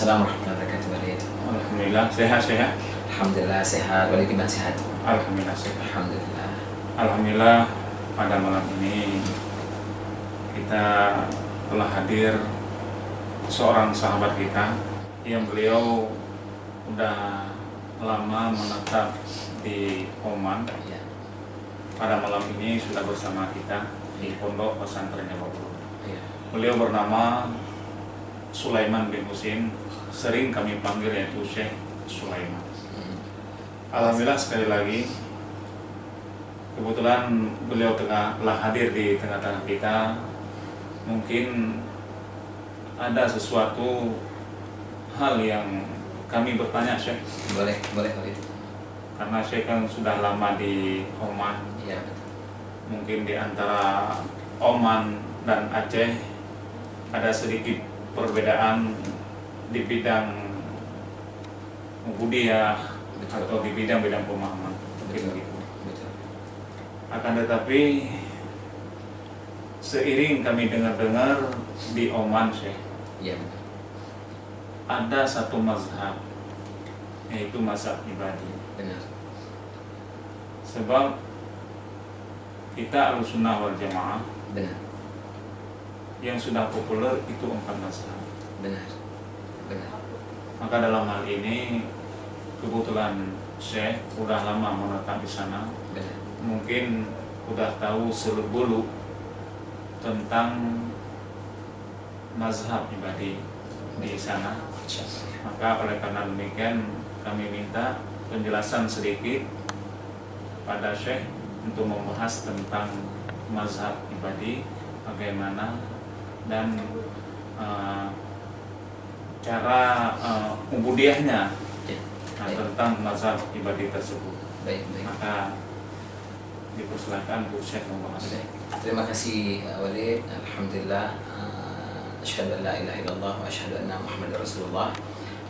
Waalaikumsalam warahmatullahi wabarakatuh. Walid. Alhamdulillah sehat-sehat. Alhamdulillah sehat. Walid gimana sehat? Alhamdulillah sehat. Alhamdulillah. Alhamdulillah pada malam ini kita telah hadir seorang sahabat kita yang beliau udah lama menetap di Oman. Ya. Pada malam ini sudah bersama kita di Pondok Pesantren Jababulu. Ya. Beliau bernama Sulaiman bin Husin, sering kami panggil yaitu Syekh Sulaiman. Alhamdulillah sekali lagi kebetulan beliau telah hadir di tengah-tengah kita. Mungkin ada sesuatu hal yang kami bertanya Syekh. Boleh Walid. Karena Syekh kan sudah lama di Oman. Ya, betul. Mungkin di antara Oman dan Aceh ada sedikit perbedaan di bidang budaya atau di bidang pemahaman, mungkin begitu. Betul. Akan tetapi seiring kami dengar-dengar di Oman Syekh, Ya, betul. ada satu mazhab, yaitu mazhab ibadi. Benar. Sebab kita Ahlussunnah wal Jamaah Benar. yang sudah populer itu 4 mazhab. Benar. Benar. Maka dalam hal ini kebetulan Syekh udah lama menetap di sana, Benar. mungkin udah tahu seluk-beluk tentang mazhab ibadi di sana. Maka oleh karena demikian kami minta penjelasan sedikit pada Syekh untuk membahas tentang mazhab ibadi, bagaimana dan cara ubudiyahnya Ya. tentang mazhab ibadi tersebut. Baik. Maka dipersilakan Bu Syekh membahas. Terima kasih Walid. Alhamdulillah. Asyhadu an la ilaha illallah wa asyhadu anna Muhammadar Rasulullah.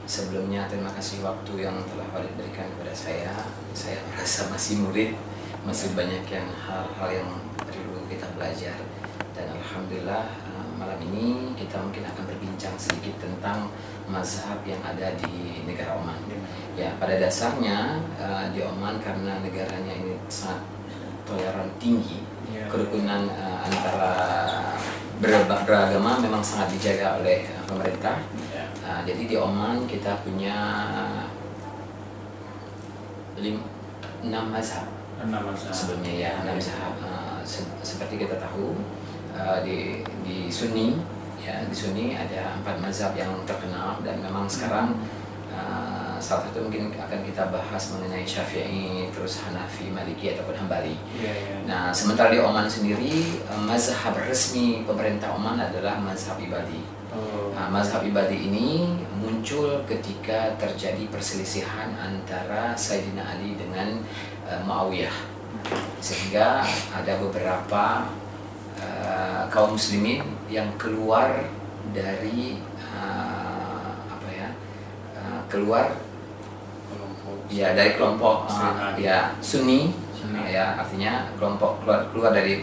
Sebelumnya terima kasih waktu yang telah Walid berikan kepada saya. Saya merasa masih murid, masih banyak hal-hal yang perlu kita belajar. Dan alhamdulillah malam ini kita mungkin akan berbincang sedikit tentang mazhab yang ada di negara Oman. Ya, pada dasarnya di Oman karena negaranya ini sangat toleran tinggi, kerukunan antara beragama memang sangat dijaga oleh pemerintah. Jadi di Oman kita punya 6 mazhab. 6 mazhab. Sebelumnya ya 6 mazhab. Seperti kita tahu di Sunni ya, di Sunni ada 4 mazhab yang terkenal dan memang sekarang salah satu mungkin akan kita bahas mengenai Syafi'i, terus Hanafi, Maliki ataupun Hambali. Nah, sementara di Oman sendiri mazhab resmi pemerintah Oman adalah mazhab ibadi. Mazhab ibadi ini muncul ketika terjadi perselisihan antara Sayyidina Ali dengan Muawiyah, sehingga ada beberapa kaum muslimin yang keluar dari dari kelompok Sunni. Ya, artinya keluar dari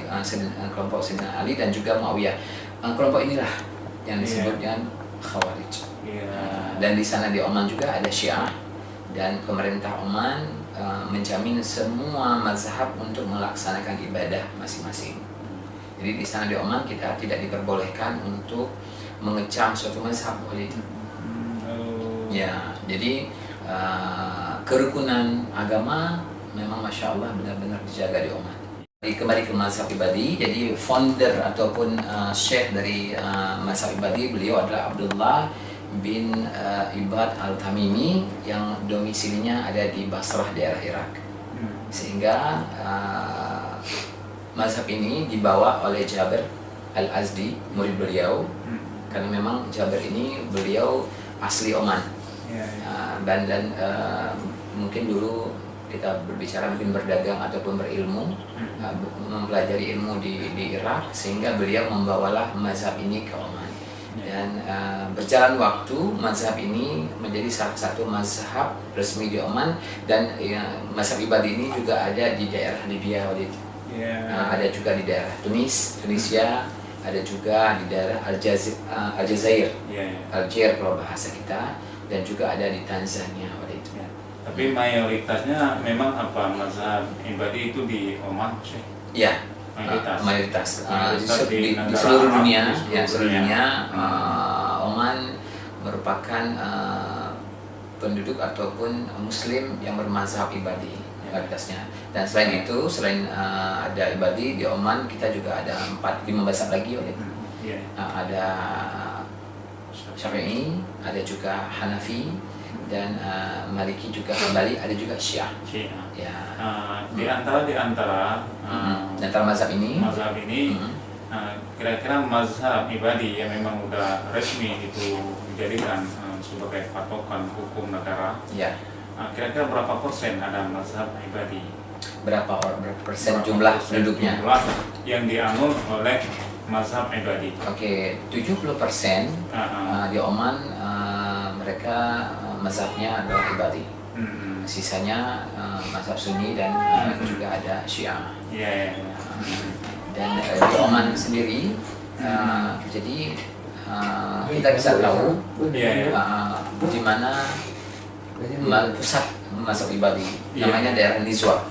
kelompok Sayyidina Ali dan juga Muawiyah. Kelompok inilah yang disebut dengan Khawarij. Dan di sana di Oman juga ada Syiah, dan pemerintah Oman menjamin semua mazhab untuk melaksanakan ibadah masing-masing. Jadi di sana di Oman kita tidak diperbolehkan untuk mengecam suatu mazhab. Ya, jadi kerukunan agama memang Masya Allah benar-benar dijaga di Oman. Kembali ke mazhab ibadi, jadi founder ataupun syekh dari mazhab ibadi beliau adalah Abdullah bin Ibad al-Tamimi yang domisilinya ada di Basrah, daerah Irak. Sehingga mazhab ini dibawa oleh Jabir al-Azdi, murid beliau, karena memang Jabir ini beliau asli Oman. Dan mungkin dulu kita berbicara mungkin berdagang ataupun berilmu, mempelajari ilmu di Irak, sehingga beliau membawalah mazhab ini ke Oman. Dan berjalan waktu mazhab ini menjadi salah satu mazhab resmi di Oman, dan mazhab ibadi ini juga ada di daerah Libya, ada juga di daerah Tunisia, ada juga di daerah Aljazair, Iya. Aljazair kalau bahasa kita, dan juga ada di Tanzania pada itu. Ya. Tapi mayoritasnya memang apa mazhab ibadi itu di Oman sih. Ya, Mayoritas. di seluruh dunia, di ya seluruh seluruh dunia, dunia. Oman merupakan penduduk ataupun Muslim yang bermazhab ibadi mayoritasnya. Dan selain itu, selain ada ibadi di Oman, kita juga ada 4-5 mazhab lagi, Iya. ada Syafi'i, ada juga Hanafi, dan Maliki juga kembali, ada juga Syiah. Ya. Di antara mazhab ini, kira-kira mazhab ibadi yang memang udah resmi itu dijadikan sebagai patokan hukum negara. Ya. Kira-kira berapa persen ada mazhab ibadi? Berapa persen jumlah penduduknya? Jumlah yang dianut oleh mazhab ibadi. Oke, 70% di Oman mereka mazhabnya adalah ibadi. Sisanya mazhab Sunni dan juga ada Syiah. Dan di Oman sendiri, jadi kita bisa tahu di mana pusat mazhab ibadi, namanya daerah Nizwa.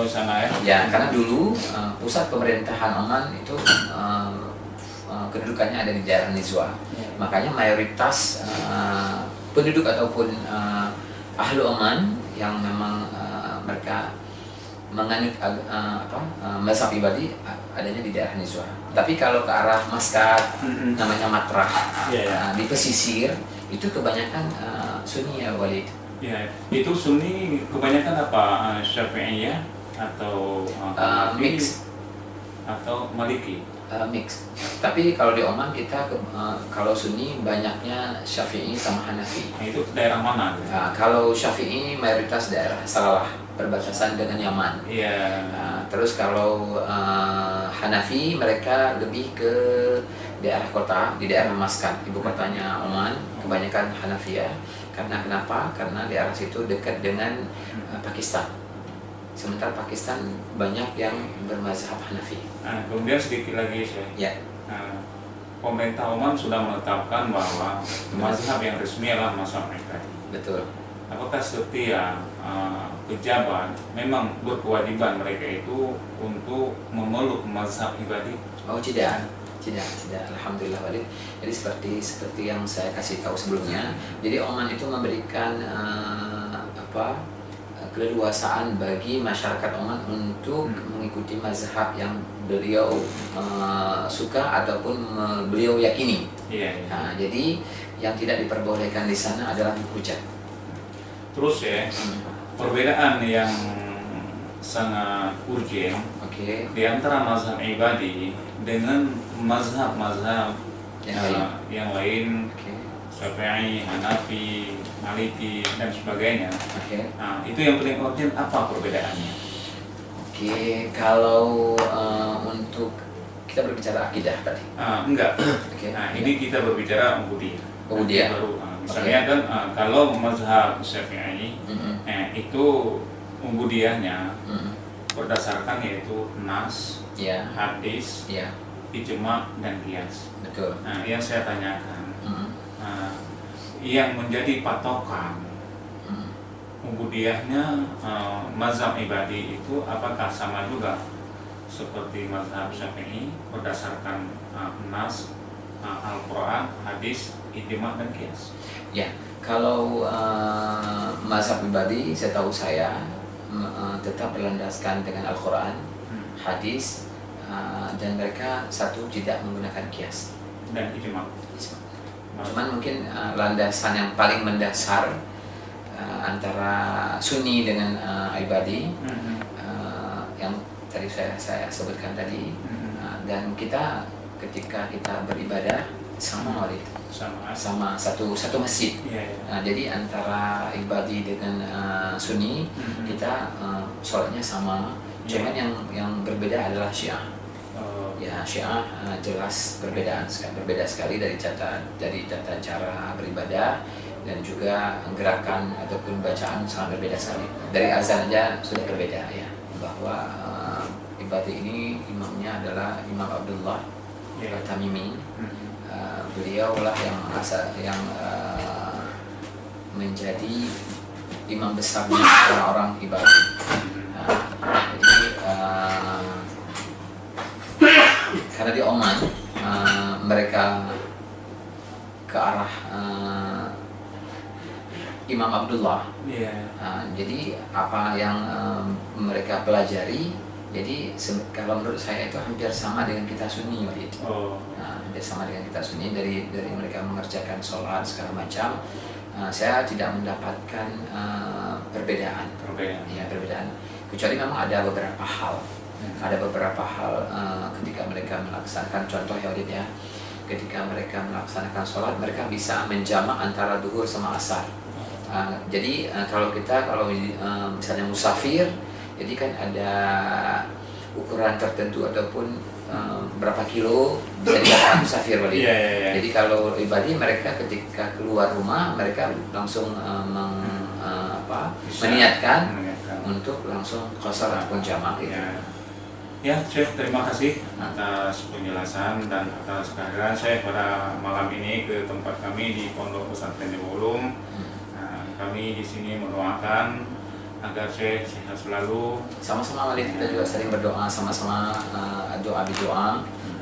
Sana ya? Ya, karena dulu pusat pemerintahan Oman itu kedudukannya ada di daerah Nizwa. Makanya mayoritas penduduk ataupun ahlu Oman yang memang mereka menganut mazhab ibadi adanya di daerah Nizwa. Tapi kalau ke arah Maskat, namanya Matrah, di pesisir itu kebanyakan Sunni ya, Walid. Ya, itu Sunni kebanyakan apa? Syafi'iyah atau mix atau Maliki? Mix. Tapi kalau di Oman kita kalau Sunni banyaknya Syafi'i sama Hanafi. Itu daerah mana? Kalau Syafi'i mayoritas daerah Salalah, perbatasan dengan Yaman. Iya. Terus kalau Hanafi mereka lebih ke daerah kota, di daerah Maskat, ibu kotanya Oman, kebanyakan Hanafiyah. Karena kenapa? Karena di arah situ dekat dengan Pakistan. Sementara Pakistan banyak yang bermazhab Hanafi. Kemudian sedikit lagi ya. Pemerintah Oman sudah menetapkan bahwa mazhab yang resmi adalah mazhab ibadi. Betul. Apakah setiap pejabat memang berkewajiban mereka itu untuk memeluk mazhab ibadi? Oh tidak. Alhamdulillah, Walid. Jadi seperti yang saya kasih tahu sebelumnya. Jadi Oman itu memberikan keleluasaan bagi masyarakat Oman untuk mengikuti mazhab yang beliau suka ataupun beliau yakini. Jadi yang tidak diperbolehkan di sana adalah hujat. Terus ya, perbedaan yang sangat urgen di antara mazhab ibadi dengan mazhab-mazhab yang lain, Syafi'i, Hanafi, Maliki dan sebagainya. Itu yang paling urgent, apa perbedaannya? Kalau untuk kita berbicara akidah tadi. Enggak. Ini kita berbicara ubudiyah. Misalnya kan kalau mazhab Syafi'i itu ubudiyahnya berdasarkan yaitu nas, hadis, ijma dan qiyas. Betul. Yang saya tanyakan, yang menjadi patokan ubudiyahnya mazhab ibadi itu apakah sama juga seperti mazhab Syafi'i berdasarkan nas, Al-Quran, hadis, ijma dan qiyas? Ya, kalau mazhab ibadi setahu saya tetap berlandaskan dengan Al-Quran, hadis, dan mereka tidak menggunakan qiyas dan ijma. Cuman mungkin landasan yang paling mendasar antara Sunni dengan ibadi yang tadi saya sebutkan tadi, dan kita ketika kita beribadah sama satu masjid. Jadi antara ibadi dengan Sunni kita sholatnya sama, cuman yang berbeda adalah Syiah. Syiah jelas berbeda sekali dari tata cara beribadah, dan juga gerakan ataupun bacaan sangat berbeda sekali. Dari azan aja sudah berbeda ya, bahwa ibadi ini imamnya adalah Imam Abdullah Tamimi. Beliau lah yang menjadi imam besarnya orang-orang ibadah. Jadi karena di Oman mereka ke arah Imam Abdullah. Jadi apa yang mereka pelajari, jadi kalau menurut saya itu hampir sama dengan kita Sunni, Walid. Hampir sama dengan kita Sunni, dari mereka mengerjakan sholat segala macam. Saya tidak mendapatkan perbedaan. Ya, perbedaan. Kecuali memang ada beberapa hal. Ada beberapa hal ketika mereka melaksanakan, contoh ya Walid ya, ketika mereka melaksanakan sholat, mereka bisa menjamak antara duhur sama asar. Jadi kalau misalnya musafir, jadi kan ada ukuran tertentu ataupun berapa kilo bisa dikatakan musafir, Walid. Jadi kalau ibadi, mereka ketika keluar rumah mereka langsung meniatkan untuk langsung qasar ataupun jamak gitu. Ya, Syekh, terima kasih atas penjelasan dan atas kehadiran Syekh pada malam ini ke tempat kami di Pondok Pesantren Ulum. Kami di sini mendoakan agar Syekh sehat selalu. Sama-sama, Walid, kita juga sering berdoa sama-sama, doa.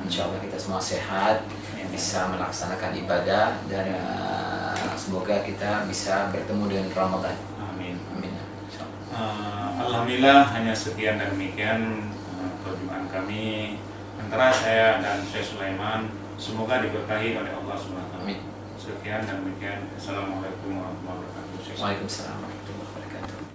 Insya Allah kita semua sehat, bisa melaksanakan ibadah, dan semoga kita bisa bertemu dengan Ramadan. Amin. Alhamdulillah, hanya sekian dan demikian perjumpaan kami antara saya dan Syekh Sulaiman. Semoga diberkahi oleh Allah SWT. Amin. Sekian dan demikian. Assalamualaikum warahmatullahi wabarakatuh. Waalaikumsalam.